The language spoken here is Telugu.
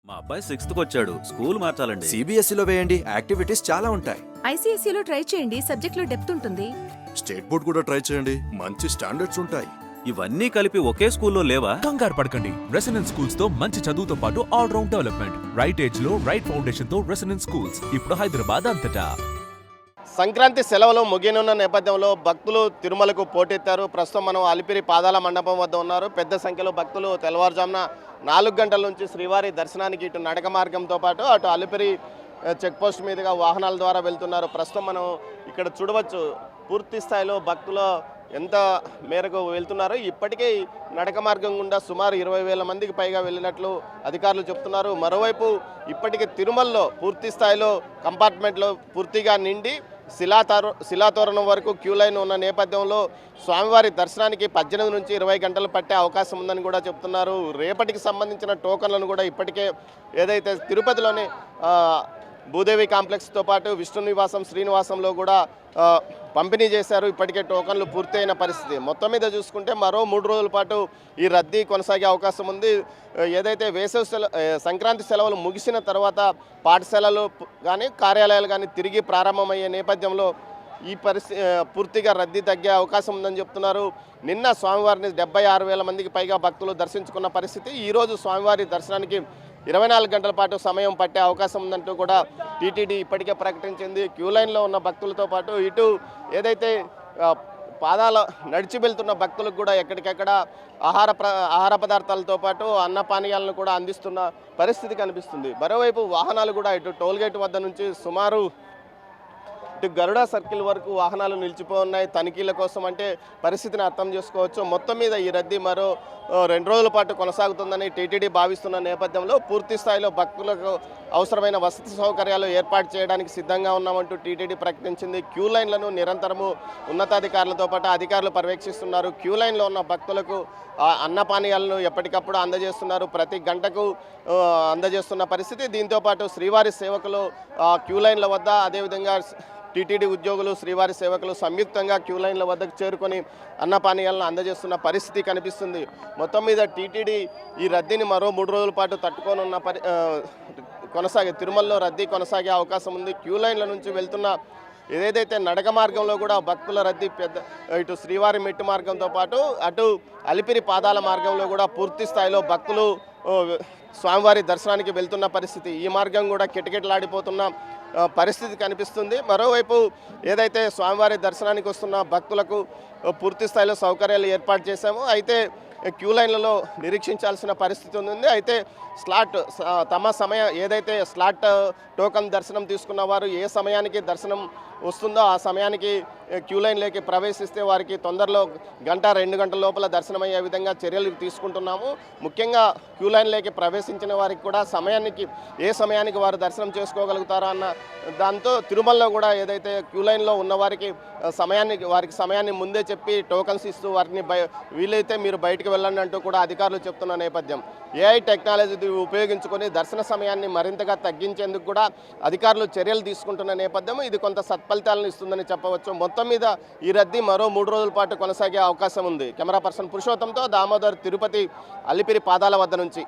మా అబ్బాయి 6th వచ్చాడు. స్కూల్ మార్చాలండి. సిబిఎస్ఈలో వేయండి, యాక్టివిటీస్ చాలా ఉంటాయి. ఐసీఎస్ఈలో ట్రై చేయండి, సబ్జెక్ట్లో డెప్త్ ఉంటుంది. స్టేట్ బోర్డ్ కూడా ట్రై చేయండి, మంచి స్టాండర్డ్స్ ఉంటాయి. ఇవన్నీ కలిపి ఒకే స్కూల్లో లేవా? కంగారు పడకండి. రెసిడెన్స్ స్కూల్స్ తో మంచి చదువుతో పాటు all round development, right age లో రైట్ ఫౌండేషన్ తో రెసిడెన్స్ స్కూల్స్ ఇప్పుడు హైదరాబాద్ అంతటా. సంక్రాంతి సెలవులు ముగియనున్న నేపథ్యంలో భక్తులు తిరుమలకు పోటెత్తారు. ప్రస్తుతం మనం అలిపిరి పాదాల మండపం వద్ద ఉన్నారు. పెద్ద సంఖ్యలో భక్తులు తెల్లవారుజామున 4 గంటల నుంచి శ్రీవారి దర్శనానికి ఇటు నడక మార్గంతో పాటు అటు అలిపిరి చెక్ పోస్ట్ మీదుగా వాహనాల ద్వారా వెళ్తున్నారు. ప్రస్తుతం మనం ఇక్కడ చూడవచ్చు పూర్తి స్థాయిలో భక్తులు ఎంత మేరకు వెళ్తున్నారు. ఇప్పటికే నడక మార్గం గుండా సుమారు 20,000 మందికి పైగా వెళ్ళినట్లు అధికారులు చెప్తున్నారు. మరోవైపు ఇప్పటికే తిరుమలలో పూర్తి స్థాయిలో కంపార్ట్మెంట్లో పూర్తిగా నిండి శిలాతోరణం వరకు క్యూ లైన్ ఉన్న నేపథ్యంలో స్వామివారి దర్శనానికి 18 నుంచి 20 గంటలు పట్టే అవకాశం ఉందని కూడా చెప్తున్నారు. రేపటికి సంబంధించిన టోకన్లను కూడా ఇప్పటికే ఏదైతే తిరుపతిలోని భూదేవి కాంప్లెక్స్తో పాటు విష్ణు నివాసం శ్రీనివాసంలో కూడా పంపిణీ చేశారు. ఇప్పటికే టోకన్లు పూర్తయిన పరిస్థితి. మొత్తం మీద చూసుకుంటే మరో 3 రోజుల పాటు ఈ రద్దీ కొనసాగే అవకాశం ఉంది. ఏదైతే సంక్రాంతి సెలవులు ముగిసిన తర్వాత పాఠశాలలు కానీ కార్యాలయాలు కానీ తిరిగి ప్రారంభమయ్యే నేపథ్యంలో ఈ పూర్తిగా రద్దీ తగ్గే అవకాశం ఉందని చెప్తున్నారు. నిన్న స్వామివారిని 76,000 మందికి పైగా భక్తులు దర్శించుకున్న పరిస్థితి. ఈరోజు స్వామివారి దర్శనానికి 24 గంటల పాటు సమయం పట్టే అవకాశం ఉందంటూ కూడా టీటీడీ ఇప్పటికే ప్రకటించింది. క్యూ లైన్లో ఉన్న భక్తులతో పాటు ఇటు ఏదైతే పాదాల నడిచి వెళ్తున్న భక్తులకు కూడా ఎక్కడికెక్కడ ఆహార పదార్థాలతో పాటు అన్నపానీయాలను కూడా అందిస్తున్న పరిస్థితి కనిపిస్తుంది. మరోవైపు వాహనాలు కూడా ఇటు టోల్గేట్ వద్ద నుంచి సుమారు ఇటు గరుడ సర్కిల్ వరకు వాహనాలు నిలిచిపోఉన్నాయి తనిఖీల కోసం. అంటే పరిస్థితిని అర్థం చేసుకోవచ్చు. మొత్తం మీద ఈ రద్దీ మరో 2 రోజుల పాటు కొనసాగుతుందని టీటీడీ భావిస్తున్న నేపథ్యంలో పూర్తి స్థాయిలో భక్తులకు అవసరమైన వసతి సౌకర్యాలు ఏర్పాటు చేయడానికి సిద్ధంగా ఉన్నామంటూ టీటీడీ ప్రకటించింది. క్యూ లైన్లను నిరంతరము ఉన్నతాధికారులతో పాటు అధికారులు పర్యవేక్షిస్తున్నారు. క్యూ లైన్లో ఉన్న భక్తులకు అన్నపానీయాలను ఎప్పటికప్పుడు అందజేస్తున్నారు. ప్రతి గంటకు అందజేస్తున్న పరిస్థితి. దీంతోపాటు శ్రీవారి సేవకులు క్యూ లైన్ల వద్ద అదేవిధంగా టీటీడీ ఉద్యోగులు శ్రీవారి సేవకులు సంయుక్తంగా క్యూ లైన్ల వద్దకు చేరుకొని అన్నపానీయాలను అందజేస్తున్న పరిస్థితి కనిపిస్తుంది. మొత్తం మీద టీటీడీ ఈ రద్దీని మరో 3 రోజుల పాటు తట్టుకోనున్న తిరుమలలో రద్దీ కొనసాగే అవకాశం ఉంది. క్యూ లైన్ల నుంచి వెళ్తున్న ఏదైతే నడక మార్గంలో కూడా భక్తుల రద్దీ ఇటు శ్రీవారి మెట్టు మార్గంతో పాటు అటు అలిపిరి పాదాల మార్గంలో కూడా పూర్తి స్థాయిలో భక్తులు స్వామివారి దర్శనానికి వెళ్తున్న పరిస్థితి. ఈ మార్గం కూడా కిటకిటలాడిపోతున్న పరిస్థితి కనిపిస్తుంది. మరోవైపు ఏదైతే స్వామివారి దర్శనానికి వస్తున్న భక్తులకు పూర్తి స్థాయిలో సౌకర్యాలు ఏర్పాటు చేశామో అయితే క్యూ లైన్లలో నిరీక్షించాల్సిన పరిస్థితి ఉంది. అయితే తమ సమయం ఏదైతే టోకన్ దర్శనం తీసుకున్న వారు ఏ సమయానికి దర్శనం వస్తుందో ఆ సమయానికి క్యూ లైన్లోకి ప్రవేశిస్తే వారికి తొందరలో 1-2 గంటల లోపల దర్శనమయ్యే విధంగా చర్యలు తీసుకుంటున్నాము. ముఖ్యంగా క్యూ లైన్లోకి ప్రవేశించిన వారికి కూడా ఏ సమయానికి వారు దర్శనం చేసుకోగలుగుతారో అన్న దాంతో తిరుమలలో కూడా ఏదైతే క్యూ లైన్లో ఉన్న వారికి సమయాన్ని ముందే చెప్పి టోకన్స్ ఇస్తూ వారిని వీలైతే మీరు బయటకు వెళ్ళండి అంటూ కూడా అధికారులు చెప్తున్న నేపథ్యం. ఏఐ టెక్నాలజీ ఉపయోగించుకొని దర్శన సమయాన్ని మరింతగా తగ్గించేందుకు కూడా అధికారులు చర్యలు తీసుకుంటున్న నేపథ్యం ఇది కొంత సత్ఫలితాలను ఇస్తుందని చెప్పవచ్చు. మొత్తం మీద ఈ రద్దీ మరో 3 రోజుల పాటు కొనసాగే అవకాశం ఉంది. కెమెరా పర్సన్ పురుషోత్తంతో దామోదర్, తిరుపతి అలిపిరి పాదాల వద్ద నుంచి.